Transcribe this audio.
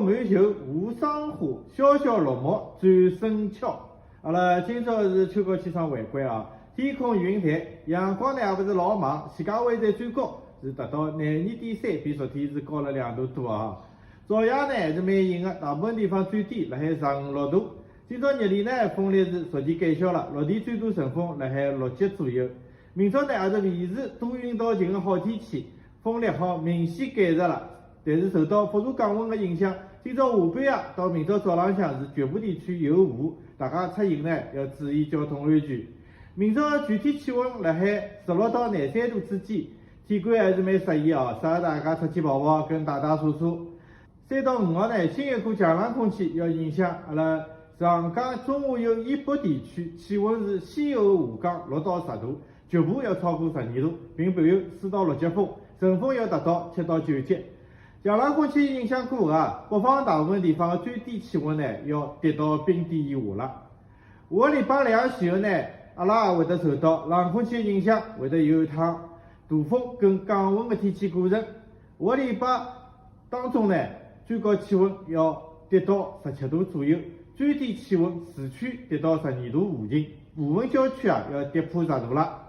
满袖，无霜花，小小落寞转深悄。阿拉今朝是秋高气爽回归啊，天空云淡，阳光呢也勿是老猛，世界湾在最高是达到廿2.3，比昨天是高了2度多啊。朝阳呢还是蛮阴的，大部分地方最低辣海16度。今朝日里呢风力是逐渐减小了，陆地最多阵风辣海6级左右。明朝呢也是维持多云到晴的好天气，风力好明显减弱了。但是受到副茶降温的影响，今朝下半夜到明朝早浪向是局部地区有雾，大家出行呢要注意交通安全。明朝的具体气温辣海16到23度之间，体感还是蛮适宜哦，适合大家出去跑跑跟打打车车。3到5号呢，新一股强冷空气要影响阿拉上港中下游以北地区，气温是先后下降6到10度，局部要超过12度，并伴有4到6级风，阵风要达到7到9级。强冷空气影响过后，北方大部分地方的最低气温呢要跌到冰点以下了。下个礼拜2前后呢，阿拉也会得受到冷空气的影响，会得有一趟大风跟降温的天气过程。下个礼拜当中呢，最高气温要跌到17度左右，最低气温市区跌到12度附近，部分郊区要跌破10度了。